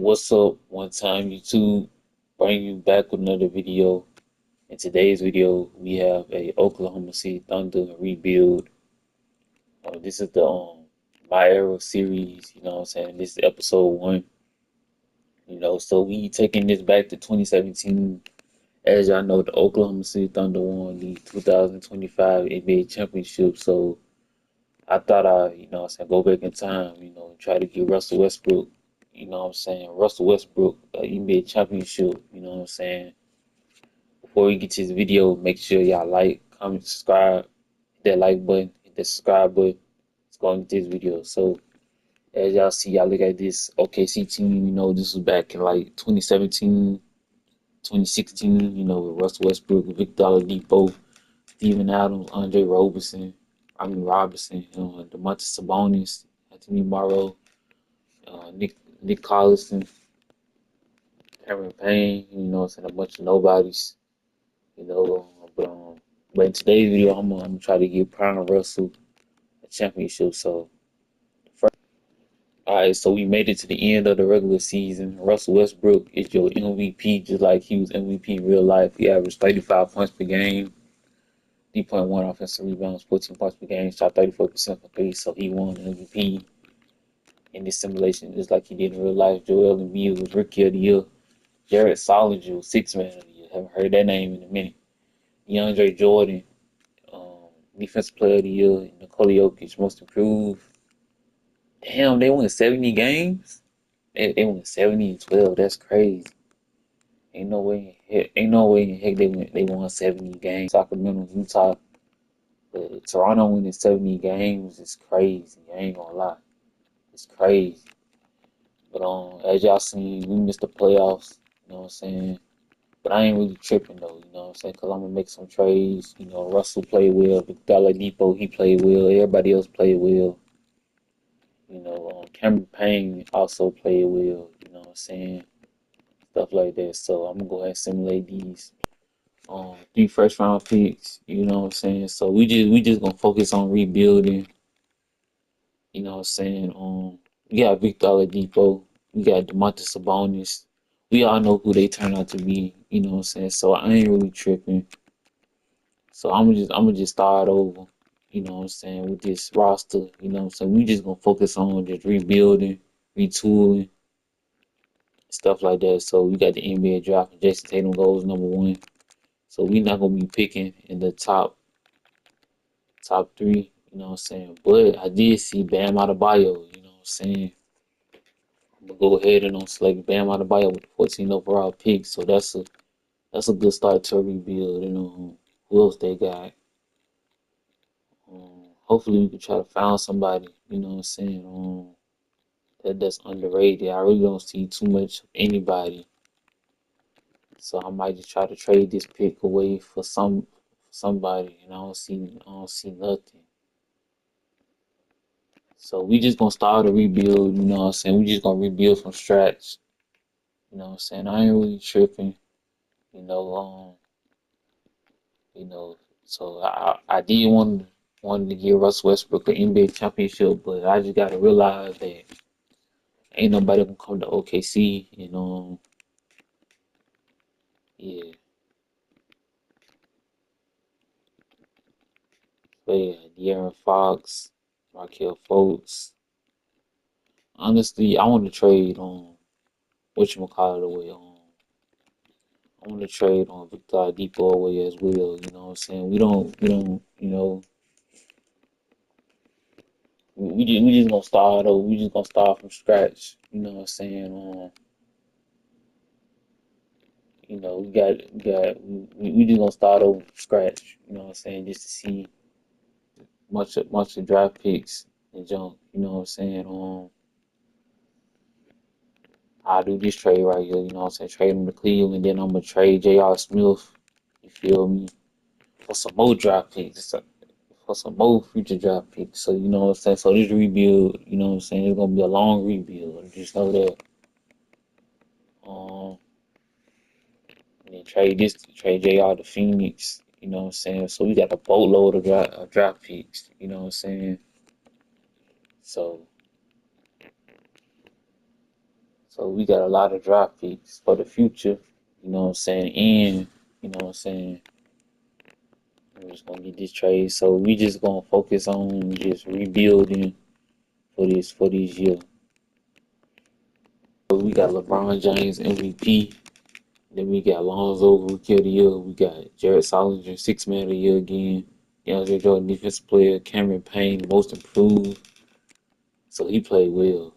What's up? One time YouTube bring you back with another video. In today's video, we have a Oklahoma City Thunder rebuild. This is the My Era series. You know what I'm saying? This is episode one. So we taking this back to 2017. As y'all know, the Oklahoma City Thunder won the 2025 NBA championship. So I thought go back in time, and try to get Russell Westbrook, Russell Westbrook, NBA championship, you know what I'm saying? Before we get to this video, make sure y'all like, comment, subscribe, hit that like button, hit that subscribe button. Let's go and get this video. So as y'all see, y'all look at this OKC team, this was back in like 2017, 2016, with Russell Westbrook, Victor Oladipo, Steven Adams, Robinson, Demontis Sabonis, Anthony Morrow, Nick Collison, Cameron Payne, a bunch of nobodies, you know. But in today's video, I'm gonna try to give Prime Russell a championship. So, first, all right, so we made it to the end of the regular season. Russell Westbrook is your MVP, just like he was MVP in real life. He averaged 35 points per game, 3.1 offensive rebounds, 14 points per game, shot 34% from three. So he won the MVP in this simulation, just like he did in real life. Joel Embiid was Rookie of the Year. Jared Solinger was Sixth Man of the Year. Haven't heard that name in a minute. DeAndre Jordan, Defensive Player of the Year. Nikola Jokic, Most Improved. Damn, they won 70 games. They won 70-12. That's crazy. Ain't no way in heck they won 70 games. Sacramento, Utah, but Toronto winning 70 games is crazy. I ain't gonna lie, it's crazy. But as y'all seen, we missed the playoffs. You know what I'm saying? But I ain't really tripping though. You know what I'm saying? Cause I'm gonna make some trades. Russell played well. Victor Oladipo, he played well. Everybody else played well. Cameron Payne also played well. You know what I'm saying? Stuff like that. So I'm gonna go ahead and simulate these three first round picks. You know what I'm saying? So we just gonna focus on rebuilding. You know what I'm saying? We got Victor Oladipo, we got Demontis Sabonis. We all know who they turn out to be. You know what I'm saying? So I ain't really tripping. So I'm gonna just start over. You know what I'm saying, with this roster. You know what I'm saying? We just gonna focus on just rebuilding, retooling, stuff like that. So we got the NBA draft. Jason Tatum goes number one. So we not gonna be picking in the top three, you know what I'm saying? But I did see Bam Adebayo, you know what I'm saying? I'm gonna go ahead and select Bam Adebayo with the 14th overall pick. So that's a good start to a rebuild. Who else they got? Hopefully we can try to find somebody, you know what I'm saying? That's underrated. I really don't see too much of anybody. So I might just try to trade this pick away for somebody, and I don't see nothing. So we just gonna start a rebuild, you know what I'm saying? We just gonna rebuild from scratch. You know what I'm saying? I ain't really tripping, you know, um, you know, so I did want to give Russell Westbrook an NBA championship, but I just gotta realize that ain't nobody gonna come to OKC, yeah. But yeah, De'Aaron Fox, Markel Fultz. Honestly, I want to trade on whatchamacallit away. I want to trade on Victor Depot away as well. You know what I'm saying? We just gonna start over. We just gonna start from scratch. You know what I'm saying? We just gonna start over from scratch. You know what I'm saying? Just to see much of draft picks and junk. You know what I'm saying? I'll do this trade right here. You know what I'm saying? Trade him to Cleveland, then I'm gonna trade J.R. Smith. You feel me? For some more draft picks. For some more future draft picks. So you know what I'm saying? So this rebuild, you know what I'm saying, it's gonna be a long rebuild. Just know that. Um and then trade JR to Phoenix, you know what I'm saying? So we got a boatload of draft picks, you know what I'm saying? So So we got a lot of draft picks for the future, you know what I'm saying? And, you know what I'm saying? We're just gonna get this trade. So we just gonna focus on just rebuilding for this year. So we got LeBron James MVP. Then we got Lonzo Rookie of the Year. We got Jared Solinger, Six Man of the Year again. DeAndre Jordan, Defensive Player. Cameron Payne, Most Improved. So he played well.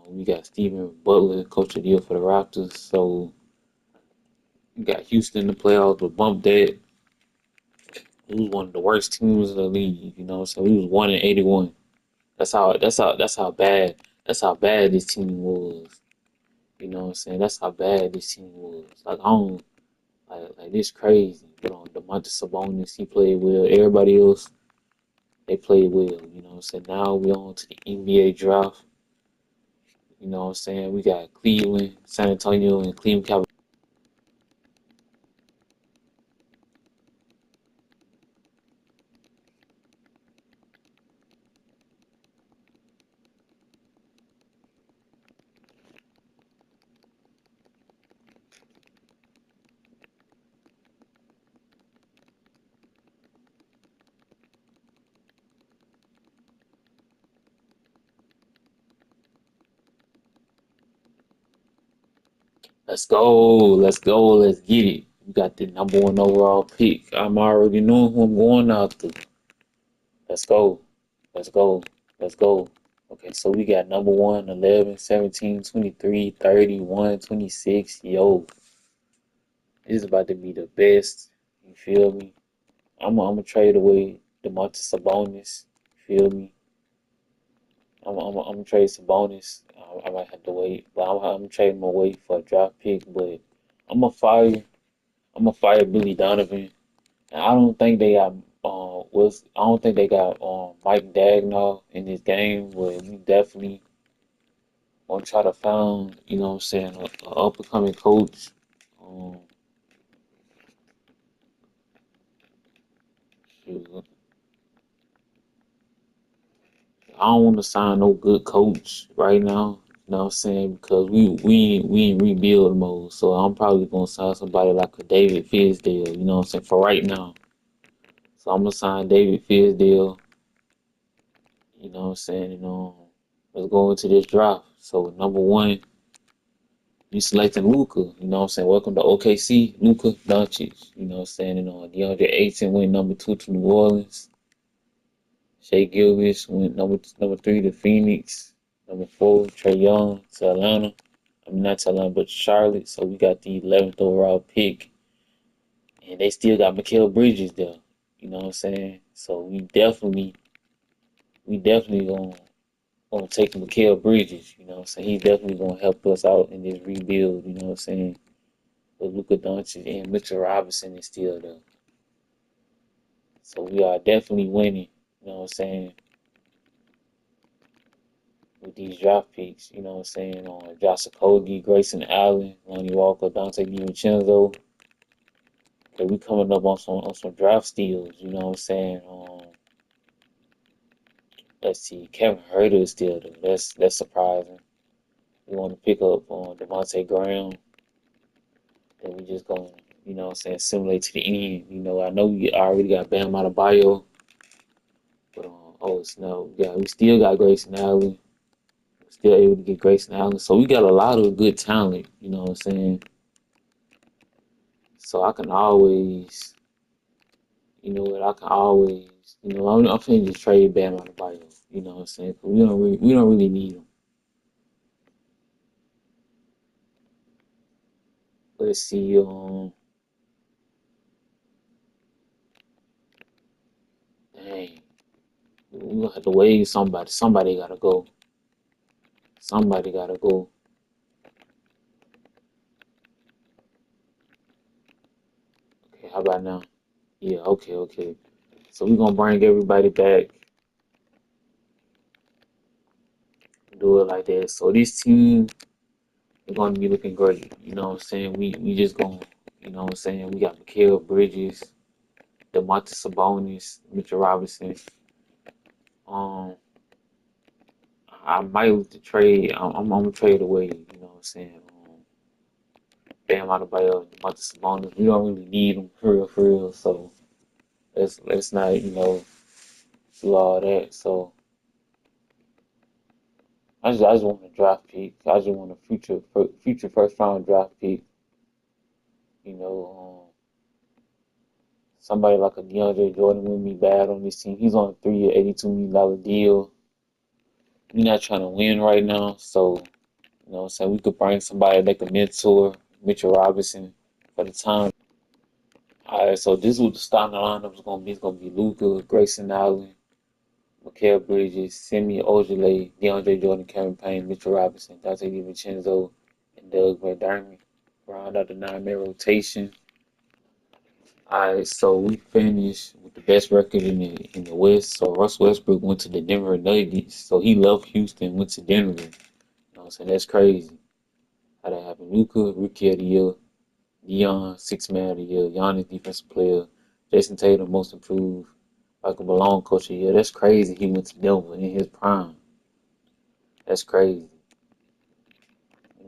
And we got Steven Butler, Coach of the Year for the Raptors. So we got Houston in the playoffs, but bumped that. He was one of the worst teams in the league. So he was 1-81. That's how bad this team was. You know what I'm saying? That's how bad this team was. Like I don't like this crazy. But on DeMontis Sabonis, he played well. Everybody else, they played well. You know what I'm saying? Now we on to the NBA draft. You know what I'm saying? We got Cleveland, San Antonio, and Cleveland Cavaliers. Let's go. Let's go. Let's get it. We got the number one overall pick. I'm already knowing who I'm going after. Let's go. Let's go. Let's go. Okay, so we got number one, 11, 17, 23, 31, 26. Yo, this is about to be the best. You feel me? I'm gonna trade away DeMontis Sabonis. You feel me? I'm gonna trade Sabonis. I might have to wait, but I'm trading him away for a draft pick. But I'm gonna fire. I'm gonna fire Billy Donovan. And I don't think they got I don't think they got Mike Dagnall in this game, but we definitely gonna try to find, you know what I'm saying, a up and coming coach. Um, shoot, I don't want to sign no good coach right now. You know what I'm saying? Because we in rebuild mode. So I'm probably gonna sign somebody like a David Fizdale. You know what I'm saying? For right now. So I'm gonna sign David Fizdale. You know what I'm saying? Let's go into this draft. So number one, you selecting Luca. You know what I'm saying? Welcome to OKC, Luca Doncic. You know what I'm saying? DeAndre Ayton went number two to New Orleans. Shea Gilgis went number three to Phoenix. Number four, Trey Young to Atlanta. I mean, not to Atlanta, but Charlotte. So we got the 11th overall pick. And they still got Mikal Bridges there. You know what I'm saying? So we definitely gonna take Mikal Bridges. You know what I'm saying? He's definitely gonna help us out in this rebuild. You know what I'm saying? But Luka Doncic and Mitchell Robinson is still there. So we are definitely winning. You know what I'm saying? With these draft picks. You know what I'm saying? On Josh Okogie, Grayson Allen, Lonnie Walker, Dante DiVincenzo. Okay, we coming up on some draft steals. You know what I'm saying? Let's see, Kevin Herter is still there. That's surprising. We want to pick up on Devontae Graham. Then we just gonna, you know what I'm saying, simulate to the end. I know we already got Bam Adebayo, but oh no, yeah, we still got Grayson Allen. Still able to get Grayson Allen. So we got a lot of good talent, you know what I'm saying? So I can always, I can always, I'm finna just trade Bam Adebayo, you know what I'm saying? 'Cause we don't really need him. Let's see, dang, we gonna have to wait somebody. Somebody gotta go. Somebody gotta go. Okay, how about now? Yeah, okay, okay. So we gonna bring everybody back, do it like that. So this team is gonna be looking great. You know what I'm saying? We just gonna, you know what I'm saying? We got Mikal Bridges, DeMontis Sabonis, Mitchell Robinson. Um, I might look to trade. I'm gonna trade away. You know what I'm what I'm saying? Bam Adebayo, Demontis Sabonis. We don't really need them for real. So let's not do all that. So I just want a draft pick. I just want a future first round draft pick. You know, somebody like a DeAndre Jordan wouldn't be bad on this team. He's on a 3-year, $82 million deal. We're not trying to win right now, so what I'm saying, we could bring somebody like a mentor, Mitchell Robinson, for the time. All right, so this is what the starting lineup is gonna be. It's gonna be Luka, Grayson Allen, Mikal Bridges, Semi Ojeleye, DeAndre Jordan, Cameron Payne, Mitchell Robinson, Dante DiVincenzo, and Doug McDermott. Round out the 9-man rotation. Alright, so we finished with the best record in the West. So Russell Westbrook went to the Denver Nuggets. So he left Houston, went to Denver. What I'm saying? That's crazy. How that happened. Luka, Rookie of the Year. Dion, Sixth Man of the Year. Giannis, Defensive Player. Jason Tatum, Most Improved. Michael Malone, Coach of the Year. That's crazy. He went to Denver in his prime. That's crazy.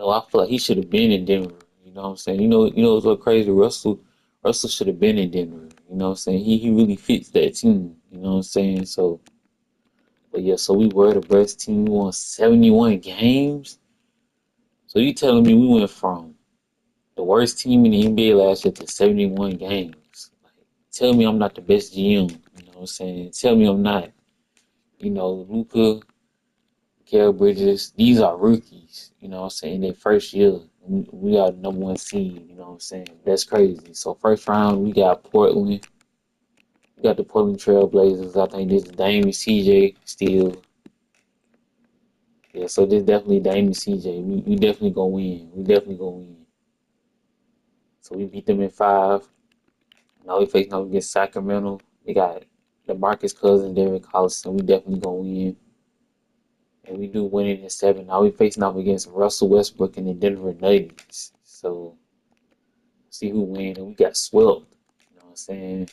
I feel like he should have been in Denver. You know what I'm saying? It's so crazy. Russell should have been in Denver. You know what I'm saying? He really fits that team. You know what I'm saying? So, but yeah, so we were the best team. We won 71 games. So you telling me we went from the worst team in the NBA last year to 71 games? Like, tell me I'm not the best GM. You know what I'm saying? Tell me I'm not. Luka, Mikal Bridges, these are rookies, what I'm saying, their first year. We are the number one seed, you know what I'm saying? That's crazy. So first round we got Portland. We got the Portland Trail Blazers. I think this is Dame CJ still. Yeah, so this definitely Dame CJ. We definitely gonna win. We definitely gonna win. So we beat them in five. Now we facing up against Sacramento. They got DeMarcus Cousins, Derrick Collison. We definitely gonna win. And we do win it in seven. Now we facing off against Russell Westbrook and the Denver Nuggets. So see who win. And we got swept. You know what I'm saying?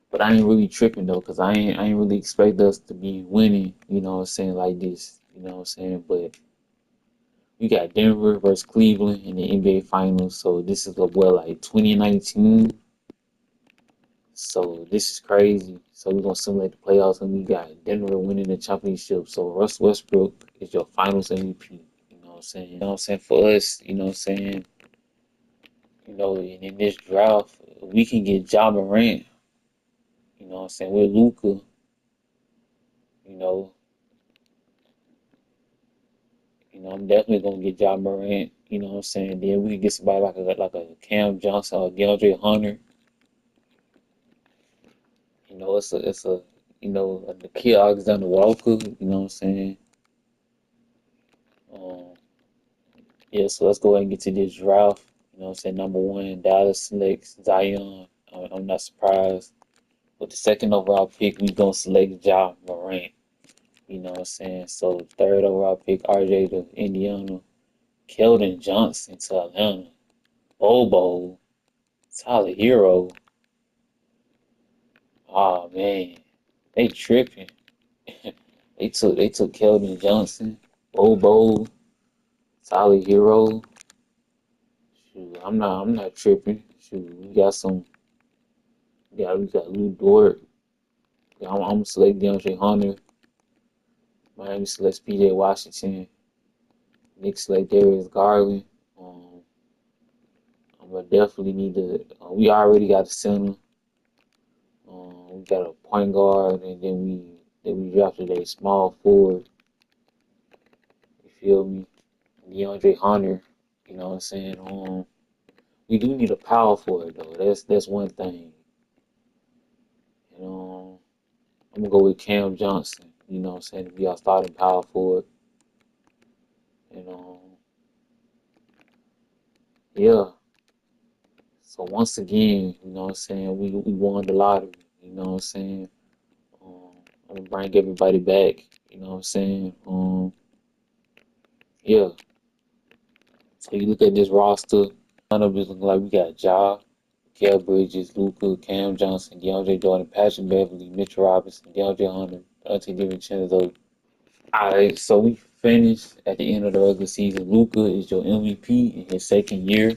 But I ain't really tripping though, cause I ain't really expect us to be winning. You know what I'm saying, like this. You know what I'm saying? But we got Denver versus Cleveland in the NBA Finals. So this is like 2019. So this is crazy. So we're gonna simulate the playoffs, and we got Denver winning the championship. So Russell Westbrook is your Finals MVP. You know what I'm saying? You know what I'm saying? For us, you know what I'm saying? And in this draft, we can get Ja Morant. You know what I'm saying? With Luka, you know, I'm definitely gonna get Ja Morant. You know what I'm saying? Then we can get somebody like a Cam Johnson or DeAndre Hunter. It's a a Nikhil Alexander Walker. You know what I'm saying? Um, Yeah, so let's go ahead and get to this draft. You know what I'm saying? Number one, Dallas selects Zion. I'm not surprised. With the second overall pick, we gonna select Ja Morant. You know what I'm saying? So third overall pick, RJ to Indiana. Keldon Johnson to Atlanta. Bobo. Tyler Hero. Oh man. They tripping. they took Keldon Johnson. Bobo. Tyler Hero. Shoot, I'm not tripping. Shoot, we got some. Yeah, we got Lou Dort. Yeah, I'm gonna select DeAndre Hunter. Miami selects PJ Washington. Knicks select Darius Garland. Um, I'm gonna definitely need to. We already got a center. We got a point guard, and then we drafted a small forward. You feel me? DeAndre Hunter. You know what I'm saying? We do need a power forward though. That's one thing. You know, I'm gonna go with Cam Johnson. You know what I'm saying? To be our starting power forward. You know, yeah. So once again, you know what I'm saying, we won the lottery, you know what I'm saying? Um, I'm gonna bring everybody back, you know what I'm saying? Yeah. So you look at this roster, none of us look like we got Ja, Kel Bridges, Luka, Cam Johnson, DeAndre Jordan, Patrick Beverly, Mitchell Robinson, DeAndre Hunter, Dante DiVincenzo. Alright, so we finished at the end of the regular season. Luka is your MVP in his second year.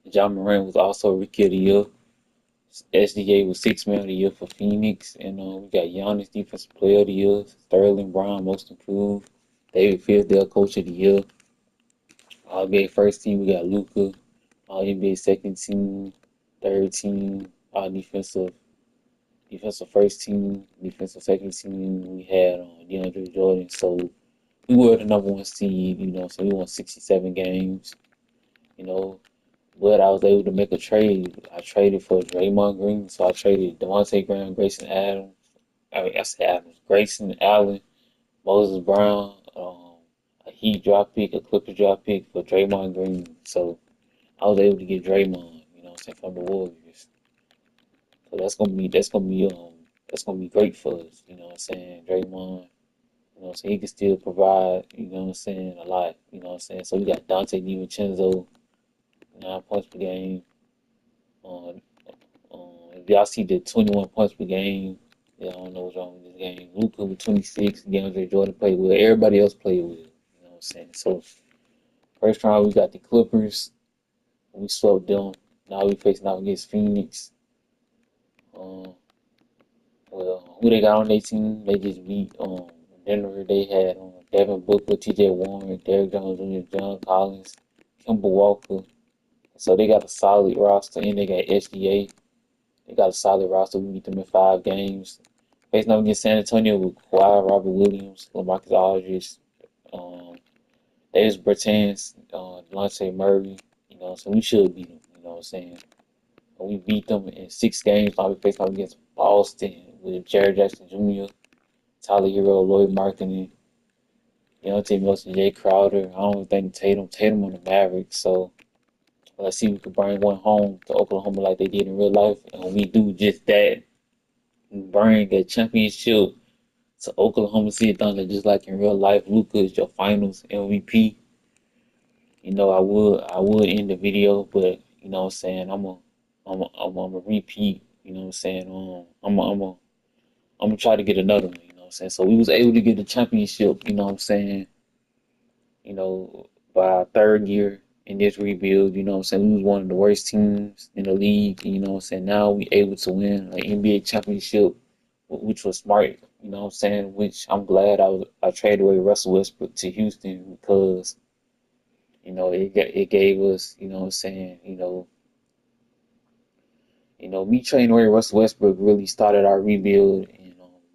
John Morant was also Rookie of the Year. SDA was Sixth Man of the Year for Phoenix. And we got Giannis Defensive Player of the Year. Sterling Brown Most Improved. David Fizdale Coach of the Year. All NBA First Team, we got Luka. All NBA Second Team, Third Team, All Defensive First Team, Defensive Second Team. We had DeAndre Jordan. So we were the number one seed, so we won 67 games, you know. But I was able to make a trade. I traded for Draymond Green, so I traded Devontae Graham, Grayson Adams. I said Adams, Grayson Allen, Moses Brown, a Heat drop pick, a Clippers drop pick for Draymond Green. So I was able to get Draymond, from the Warriors. So that's gonna be great for us, Draymond. So he can still provide, a lot, So we got Dante DiVincenzo, 9 points per game. Um, if y'all see the 21 points per game, I don't know what's wrong with this game. Luka with 26, DeAndre Jordan played well. Everybody else played well. So first round we got the Clippers. We swept them. Now we facing out against Phoenix. Um, well, who they got on their team? They just beat Denver. They had Devin Booker, T.J. Warren, Derrick Jones Jr., John Collins, Kemba Walker. So they got a solid roster, and they got SDA. They got a solid roster. We beat them in 5 games. Facing up against San Antonio with Kawhi, Robert Williams, LaMarcus Aldridge, um, Davis Bertans, Delonte Murray. So we should beat them. You know what I'm saying? We beat them in 6 games. Now we face up against Boston with Jared Jackson Jr., Tyler Hero, Lloyd Marketing, Deontay Wilson, Jay Crowder. I don't think Tatum on the Mavericks. So let's see if we can bring one home to Oklahoma like they did in real life. And when we do just that, bring a championship to Oklahoma City Thunder just like in real life. Luka is your finals MVP. I would end the video, but what I'm saying, I'm a repeat, what I'm saying. I'm gonna try to get another one, what I'm saying. So we was able to get the championship, what I'm saying, you know, by our third year in this rebuild, what I'm saying. We was one of the worst teams in the league, what I'm saying. Now we able to win an NBA championship, which was smart, what I'm saying. Which I'm glad I traded away Russell Westbrook to Houston because it gave us, what I'm saying, me trading away Russell Westbrook really started our rebuild.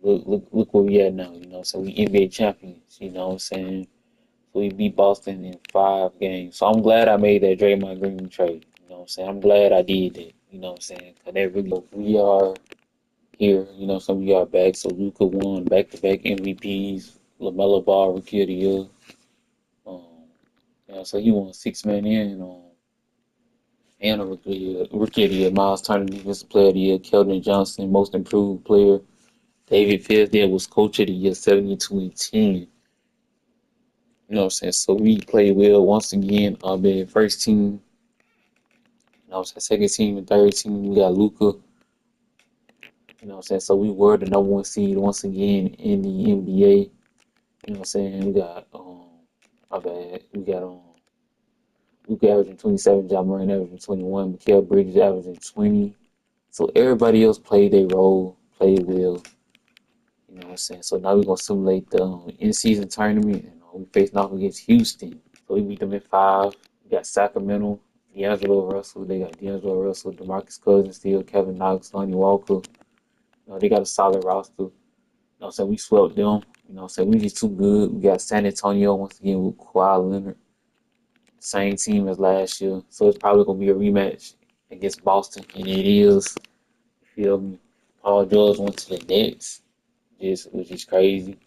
Look where we at now. So we NBA champions. What I'm saying. So we beat Boston in 5 games. So I'm glad I made that Draymond Green trade. What I'm saying. I'm glad I did that. What I'm saying. Cause that really we are here. So we are back. So Luka won back-to-back MVPs. LaMelo Ball Rookie of the Year. Um, so he won 6 man in. And a rookie of the year, Miles Turner, defensive player of the year, Keldon Johnson, most improved player, David Fizdale was coach of the year, 72 and 10. What I'm saying? So we played well once again. Been first team, what I'm saying, second team and third team. We got Luca. What I'm saying? So we were the number one seed once again in the NBA. What I'm saying? We got my bad. We got Luca averaging 27, John Moran averaging 21, Mikal Bridges averaging 20. So everybody else played their role, played well. What I'm saying? So now we're gonna simulate the in-season tournament, and we facing off against Houston. So we beat them in 5. We got Sacramento, D'Angelo Russell. They got D'Angelo Russell, DeMarcus Cousins, still Kevin Knox, Lonnie Walker. They got a solid roster. I'm saying? We swept them. I'm saying? We just too good. We got San Antonio once again with Kawhi Leonard, same team as last year. So it's probably gonna be a rematch against Boston, and it is. You feel me? Paul George went to the Nets, which is crazy.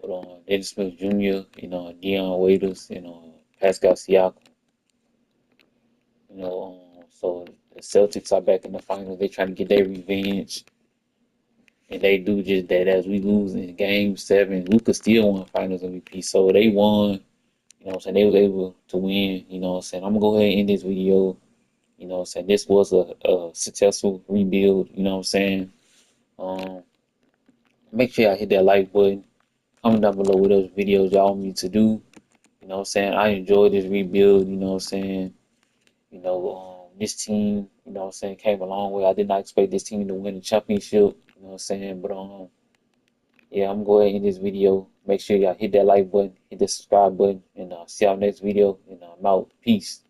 But Dennis Smith Jr., Deion Waiters, Pascal Siakam, so the Celtics are back in the finals. They trying to get their revenge, and they do just that. As we lose in Game 7, Luka still won Finals MVP, so they won. They was able to win. I'm gonna go ahead and end this video. This was a successful rebuild. Um, make sure y'all hit that like button. Comment down below what else videos y'all want me to do. You know what I'm saying? I enjoyed this rebuild, you know what I'm saying? This team, you know what I'm saying, came a long way. I did not expect this team to win the championship, you know what I'm saying? But yeah, I'm going to go ahead and end this video. Make sure y'all hit that like button, hit the subscribe button, and see y'all next video. And I'm out. Peace.